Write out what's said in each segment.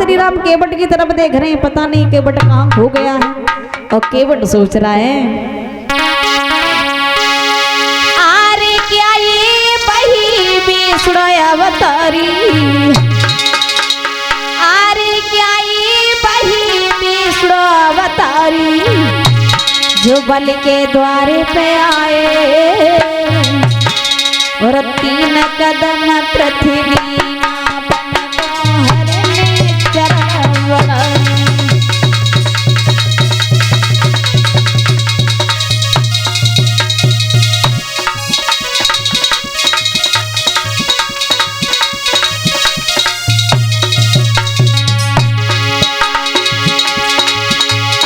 श्री राम केवट की तरफ देख रहे हैं, पता नहीं केवट कहाँ खो गया है। और केवट सोच रहा है, आरे क्या ये बही विष्णु अवतारी, आरे क्या ये बही विष्णु अवतारी, जो बल के द्वारे पे आए और 3 कदम पृथ्वी नापन को हरने चरण बढ़ाए।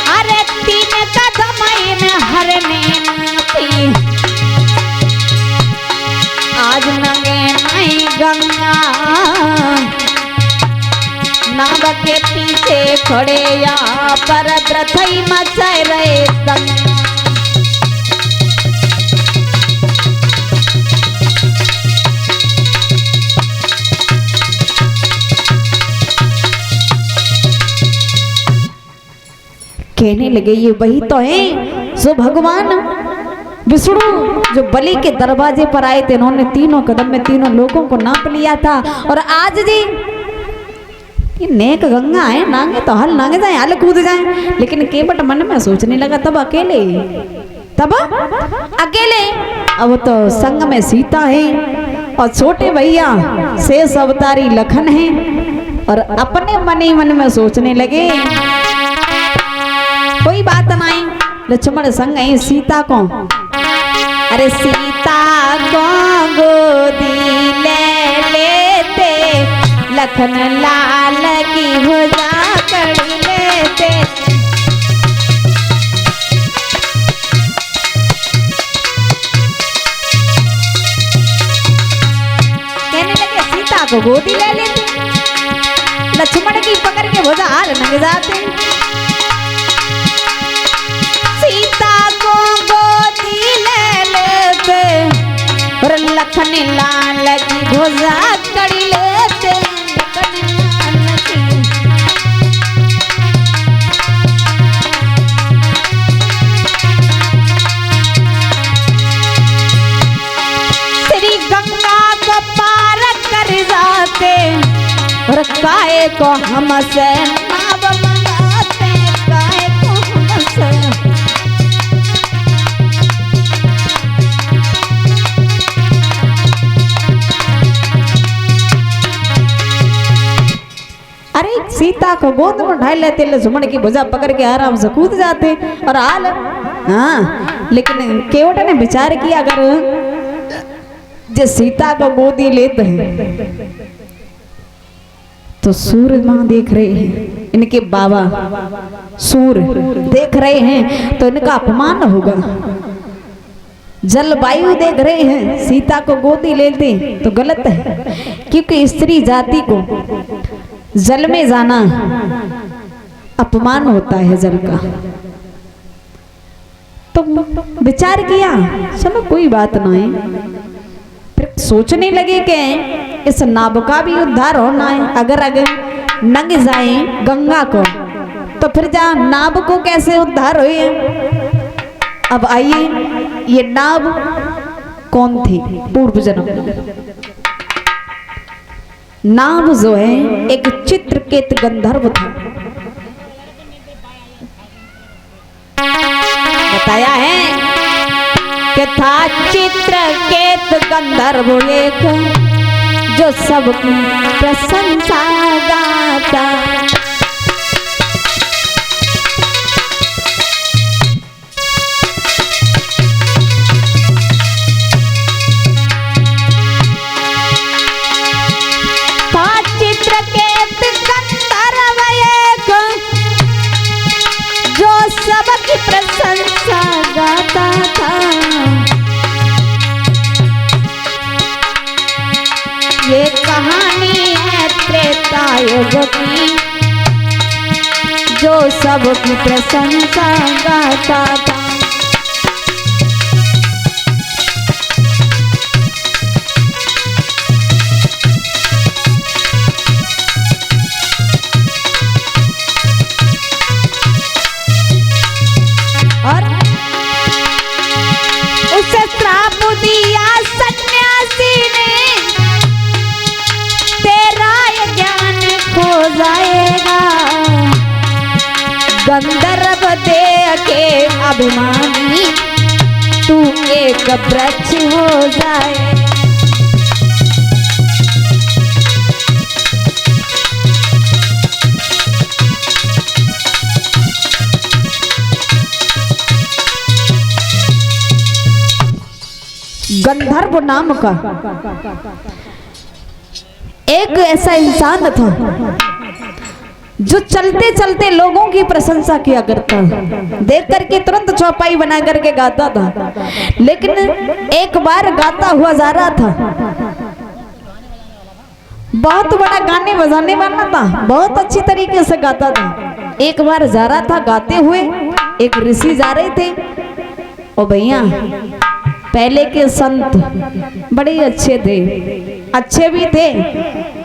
अरे 3 कदम इन हरने नाती, आज नंगे नहीं गंगा, नाव के पीछे खड़े या पर द्रथई मचाए रहे दंगा। कहने लगे ये वही तो है जो भगवान विष्णु जो बलि के दरवाजे पर आए थे, उन्होंने 3 कदम में 3 लोगों को नाप लिया था। और आज जी ये नेक गंगा है, नांगे तो हल नांगे जाए, हल कूद जाए। लेकिन केवट मन में सोचने लगा तब अकेले अब तो संग में सीता है और छोटे भैया शेष अवतारी लखन है। और अपने मन ही मन में सोचने लगे कोई बात नहीं, लक्ष्मण संग है सीता को, अरे सीता को गोदी ले लेते, लखन लाल की भुजा कर लेते। कहने लगे सीता को गोदी ले लेते, लक्ष्मण की पकड़ के भुजा हाल लग जाते। सीता को गोदी ले लेते और लखन लाल की भुजा कर लेते, लखन लाल की। श्री गंगा को पार कर जाते और काय को हमसे नाव मंगाते, काय को हमसे। अरे सीता को गोद में उठा लेते, लक्ष्मण की भुजा पकड़ के आराम से कूद जाते। और हाल हाँ, लेकिन केवट ने विचार किया अगर जो सीता को गोदी लेते हैं तो सूर्य माँ देख रहे हैं, इनके बाबा सूर्य देख रहे हैं तो इनका अपमान होगा। जलवायु देख रहे हैं, सीता को गोदी लेते तो गलत है, क्योंकि स्त्री जाति को जल में जाना अपमान होता है जल का। तो विचार किया चलो कोई बात नहीं, फिर सोचने लगे कि इस नाव का भी उद्धार होना है। अगर नंग जाए गंगा को तो फिर जा नाव को कैसे उद्धार हुए। अब आइए ये नाव कौन थी पूर्व जन्म। नाव जो है एक चित्रकेत गंधर्व था, बताया है कि था चित्रकेत गंधर्व एक जो सबकी प्रशंसा गाता। सबकी प्रशंसा गाता था। ये कहानी है त्रेता युग की जो सबकी प्रशंसा गाता था। जाएगा। गंधर्व दे के अभिमानी तू एक वृक्ष हो जाए। गंधर्व नाम का एक ऐसा इंसान था जो चलते चलते लोगों की प्रशंसा किया करता, देख करके तुरंत चौपाई बना करके गाता था। लेकिन एक बार गाता हुआ जा रहा था, बहुत बड़ा गाने बजाने वाला था, बहुत अच्छी तरीके से गाता था। एक बार जा रहा था गाते हुए, एक ऋषि जा रहे थे। ओ भैया, पहले के संत बड़े अच्छे थे, अच्छे भी थे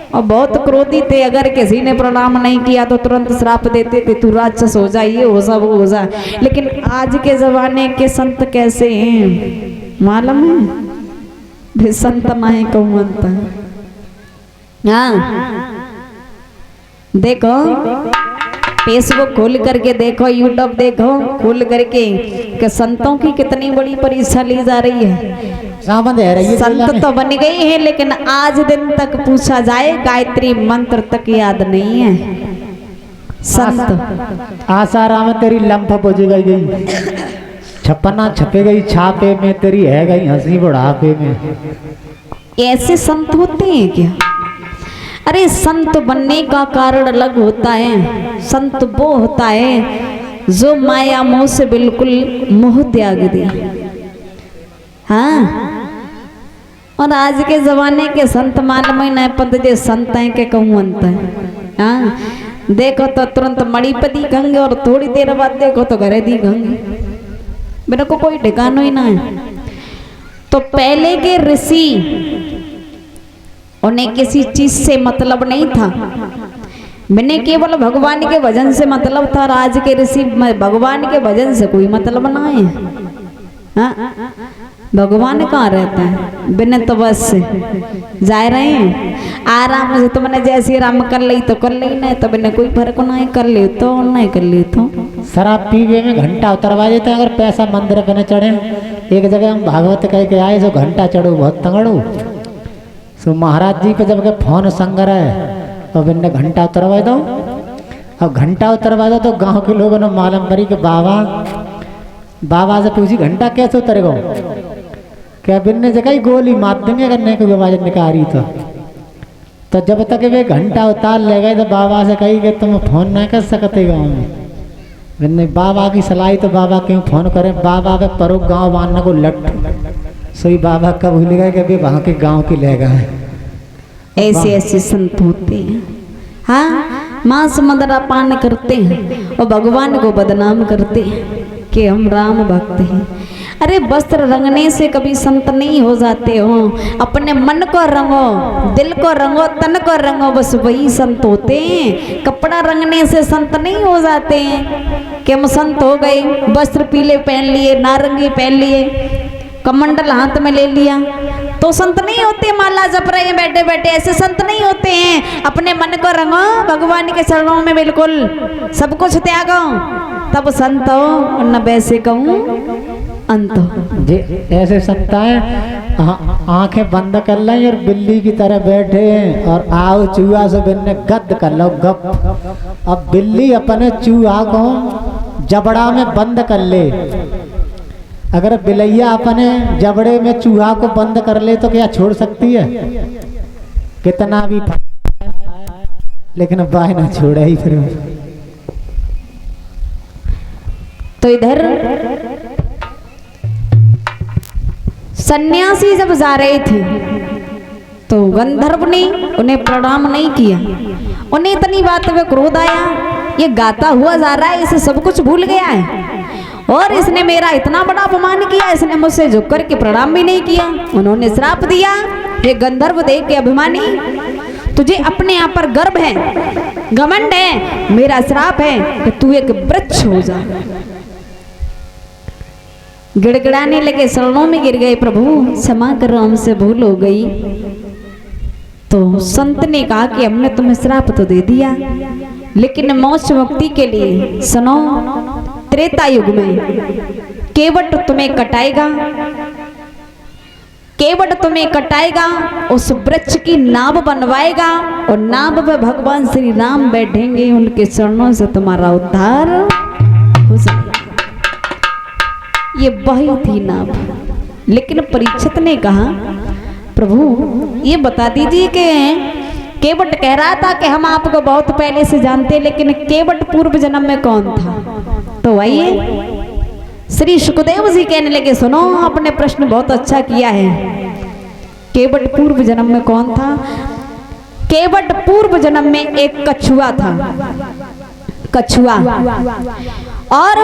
और बहुत क्रोधी थे। अगर किसी ने प्रणाम नहीं किया तो तुरंत श्राप देते थे, तू राक्षस हो जा, ये हो जा, वो हो जा। लेकिन आज के जमाने के संत कैसे हैं मालूम है? भी संत ना है कौन मानता है। हाँ, देखो फेसबुक खोल करके देखो, यूट्यूब देखो खोल करके कि संतों की कितनी बड़ी परीक्षा ली जा रही है। संत तो बन गए हैं, लेकिन आज दिन तक पूछा जाए गायत्री मंत्र तक याद नहीं है। संत आसाराम तेरी लंफ बुझ गई, छपना छपे गई छापे में, तेरी है गई हंसी बुढ़ापे में। ऐसे संत होते हैं क्या? अरे संत बनने का कारण अलग होता है। संत वो होता है जो माया मोह से बिल्कुल मोह त्याग दे। हाँ, और आज के जमाने के संत मालूम ही नहीं पता जे संत हैं के कहूँ अंत है। हाँ, देखो तो तुरंत मणि पे दिखेंगे और थोड़ी देर बाद देखो तो घरे दिखेंगे, मेरे को कोई ठिकाना ही ना है। तो पहले के ऋषि, उन्हें किसी चीज से मतलब नहीं था, मैंने केवल भगवान के भजन से मतलब था। और आज के ऋषि भगवान के भजन से कोई मतलब ना है। हाँ, भगवान कहाँ रहता है? बिना तो बस जा रहे हैं आराम से। तुमने जैसे आराम कर ली तो कर ली, नहीं तो बिना कोई फर्क नहीं, कर ली तो नहीं कर ली तो। शराब पीवे में घंटा उतरवा देते हैं, अगर पैसा मंदिर पे न चढ़े। एक जगह हम भागवत कह के आए, जो घंटा चढ़ो बहुत तंगड़ो। सो महाराज जी को जब के फोन संग्रह है और बिन्ने घंटा उतरवा दो, अब घंटा उतरवा दो तो गांव के लोगों ने मालूम करी कि बाबा से पूछी घंटा कैसे उतरेगा? क्या बिन्ने जगह ही गोली मार देंगे अगर नहीं कोई आवाज निकाली तो जब तक वे घंटा उतार ले गए तो बाबा से कही कि तुम फोन नहीं कर सकते गाँव में। बिन्ने बाबा की सलाही तो बाबा क्यों फोन करें? बाबा के परो गाँव बांधने को लट सोई बाबा का भूल गए कि वहाँ के गांव की ले गए। ऐसे ऐसे संत होते हैं। हाँ, मांस मदरा पान करते हैं और भगवान को बदनाम करते हैं कि हम राम भक्त हैं। अरे वस्त्र रंगने से कभी संत नहीं हो जाते हो। अपने मन को रंगो, दिल को रंगो, तन को रंगो, बस वही संत होते हैं। कपड़ा रंगने से संत नहीं हो जाते हैं कि हम संत हो गए, वस्त्र पीले पहन लिए, नारंगी पहन लिए, कमंडल हाथ में ले लिया तो संत नहीं होते। माला जप रहे हैं बैठे बैठे, ऐसे संत नहीं होते हैं। अपने मन को रंगो, भगवान के चरणों में बिल्कुल सब कुछ त्यागो, तब संत हो। और न वैसे कहूँ अंत हो। ऐसे संत है आंखें बंद कर लें और बिल्ली की तरह बैठे और आओ चूहा से बिन्ने गद कर लो गप। अब बिल्ली अपने चूहा को जबड़ा में बंद कर ले। अगर बिलैया अपने जबड़े में चूहा को बंद कर ले तो क्या छोड़ सकती है? कितना भी लेकिन बाय ना छोड़े ही फिर। तो इधर सन्यासी जब जा रहे थे तो गंधर्व ने उन्हें प्रणाम नहीं किया। उन्हें इतनी बात में क्रोध आया, ये गाता हुआ जा रहा है, इसे सब कुछ भूल गया है और इसने मेरा इतना बड़ा अपमान किया, इसने मुझसे झुक कर के प्रणाम भी नहीं किया। उन्होंने श्राप दिया, ये गंधर्व देख के अभिमानी, तुझे अपने आप पर गर्व है, घमंड है, मेरा श्राप है कि तू एक वृक्ष हो जा। गिड़गिड़ाने लगे, शरणों में गिर गए, प्रभु क्षमा करो हमसे भूल हो गई। तो संत ने कहा कि हमने तुम्हें श्राप तो दे दिया, लेकिन मोक्ष मुक्ति के लिए सुनो, त्रेता युग में केवट तुम्हें कटाएगा, केवट तुम्हें कटाएगा, उस वृक्ष की नाव बनवाएगा और नाव में भगवान श्री राम बैठेंगे, उनके चरणों से तुम्हारा उद्धार हो जाएगा। ये वही थी नाव। लेकिन परीक्षित ने कहा, प्रभु ये बता दीजिए कि केवट कह रहा था कि हम आपको बहुत पहले से जानते, लेकिन केवट पूर्व जन्म में कौन था? तो आइए श्री सुखदेव जी कहने लगे, सुनो आपने प्रश्न बहुत अच्छा किया है। केवट पूर्व जन्म में कौन था? केवट पूर्व जन्म में एक कछुआ था, कछुआ। और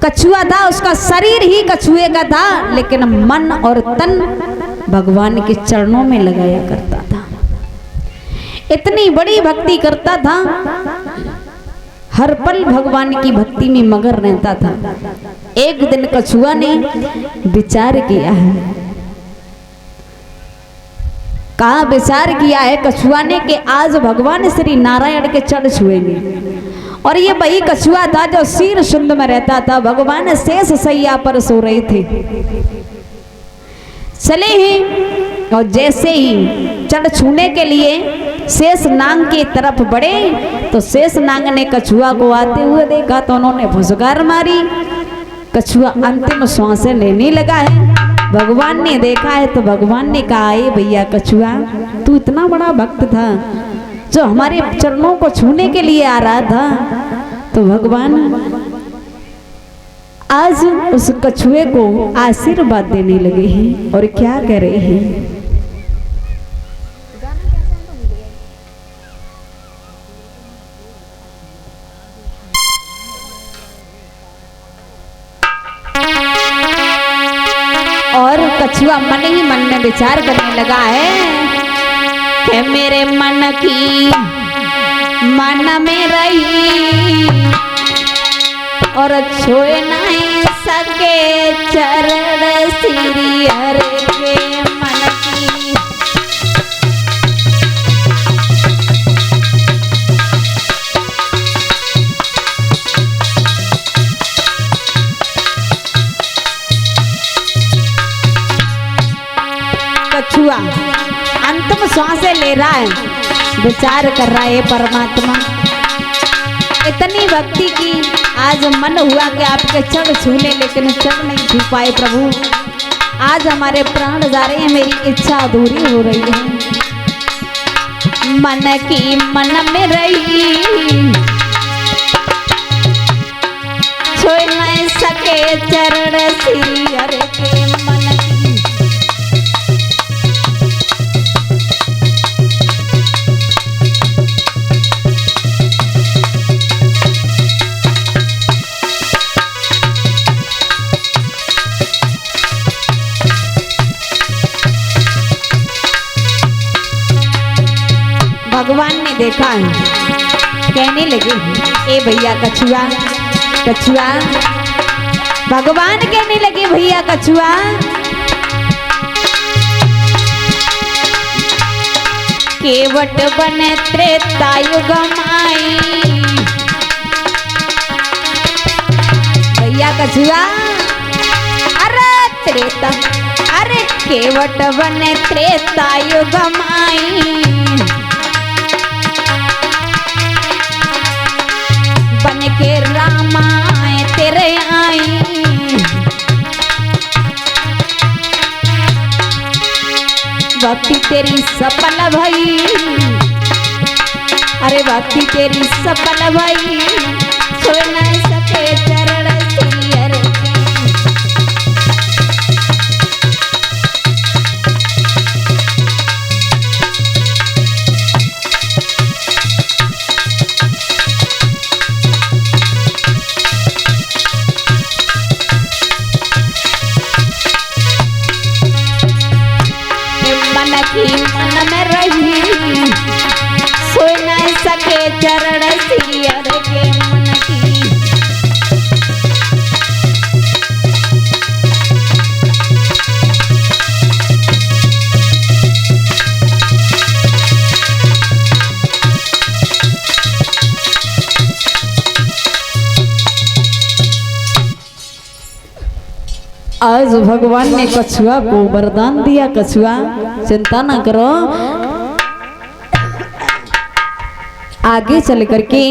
कछुआ था, उसका शरीर ही कछुए का था, लेकिन मन और तन भगवान के चरणों में लगाया करता था। इतनी बड़ी भक्ति करता था, हर पल भगवान की भक्ति में मगन रहता था। एक दिन कछुआ ने विचार किया है, कहा विचार किया है कछुआ ने कि आज भगवान श्री नारायण के चरण छुएंगे। और ये वही कछुआ था जो शीर शुंड में रहता था। भगवान शेष सैया पर सो रहे थे, चले ही और जैसे ही चरण छूने के लिए शेष नांग की तरफ बढ़े, तो शेष नांग ने कछुआ को आते हुए देखा तो उन्होंने फुसकार मारी। कछुआ अंतिम श्वासें लेने लगा है। भगवान ने देखा है तो भगवान ने कहा, ए भैया कछुआ, तू इतना बड़ा भक्त था जो हमारे चरणों को छूने के लिए आ रहा था, तो भगवान आज उस कछुए को आशीर्वाद देने लगे हैं। और क्या कह रहे हैं? और कछुआ मन ही मन में विचार करने लगा है कि मेरे मन की मन में रही और छोए नहीं सके चरण श्री हरे के मन की। कछुआ अंतिम श्वासें ले रहा है, विचार कर रहा है, परमात्मा इतनी भक्ति की, आज मन हुआ कि आपके चरण छूने, लेकिन चरण नहीं छू पाए। प्रभु आज हमारे प्राण जा रहे हैं, मेरी इच्छा अधूरी हो रही है। मन की मन में रही छू नहीं सके चरण श्री हरे के मन की। भगवान ने देखा है, कहने लगे, ए भैया कछुआ, कछुआ। भगवान कहने लगे, भैया कछुआ, केवट बने त्रेता युग माई। भैया कछुआ, अरे त्रेता, अरे केवट बने त्रेता युग माई। बन के रामाय तेरे आई, भक्ति तेरी सफल भई, अरे भक्ति तेरी सफल भई, छू न सके चरण श्री हरे के। मन में रही सो न सके चरण श्री हरे के मन की। आज भगवान ने कछुआ को वरदान दिया, कछुआ चिंता ना करो, आगे चल करके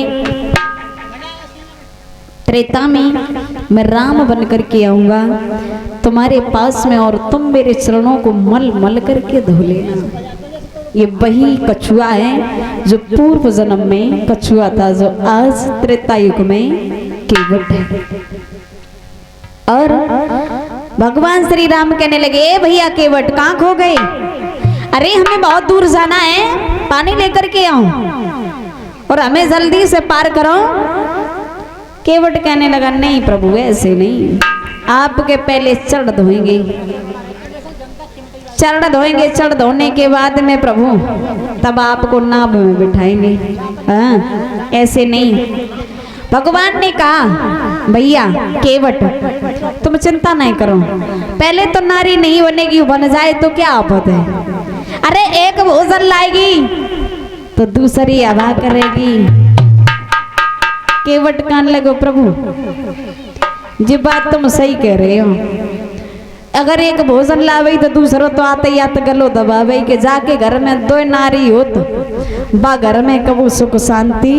त्रेता में मैं राम बन करके आऊंगा तुम्हारे पास में, और तुम मेरे चरणों को मल मल करके धो लेना। ये वही कछुआ है जो पूर्व जन्म में कछुआ था, जो आज त्रेता युग में केवट है। और भगवान श्री राम कहने लगे, ए भैया केवट कहाँ खो गए? अरे हमें बहुत दूर जाना है, पानी लेकर के आओ और हमें जल्दी से पार करो। केवट कहने लगा, नहीं प्रभु ऐसे नहीं, आपके पहले चरण धोएंगे, चरण धोएंगे, चरण धोने के बाद में प्रभु तब आपको नाव में बिठाएंगे। हाँ ऐसे नहीं। भगवान ने कहा, भैया केवट तुम चिंता नहीं करो, पहले तो नारी नहीं बनेगी, बन जाए तो क्या आफत है। अरे एक भोजन लाएगी तो दूसरी हवा करेगी। केवट कहने लगो, प्रभु जी बात तुम सही कह रहे हो, अगर एक भोजन लावे तो दूसरो तो आते ही आते गलो दबावे के, जाके घर में दो नारी हो तो बा घर में कबू सुख शांति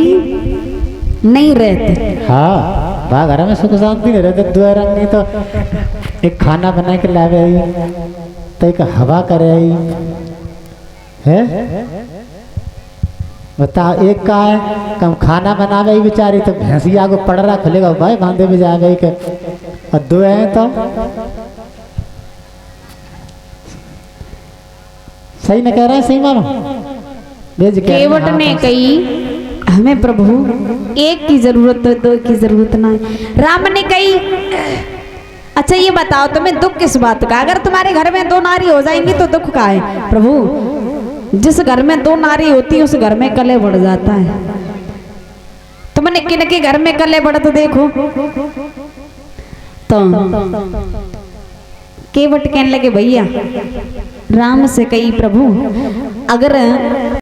नहीं रहते। हाँ बा घर में सुख शांति नहीं रहते। दो रंगी तो एक खाना बना के लावे तो एक हवा करे है। बताओ, एक का है कम खाना बनावे ही बेचारी तो भैंसिया को पड़ रहा खुलेगा भाई बांधे भी जावे के, और दो है तो सही न कह रहे हैं, सही मानो। केवट ने कही, हमें प्रभु एक की जरूरत है, दो की जरूरत ना है। राम ने कही, अच्छा ये बताओ तुम्हें दुख किस बात का? अगर तुम्हारे घर में दो नारी हो जाएंगी तो दुख का है? प्रभु जिस घर में दो नारी होती है उस घर में कलह बढ़ जाता है। तुमने किन के घर में कलह बढ़ तो देखो। तो केवट कहने लगे, भैया राम से कही, प्रभु अगर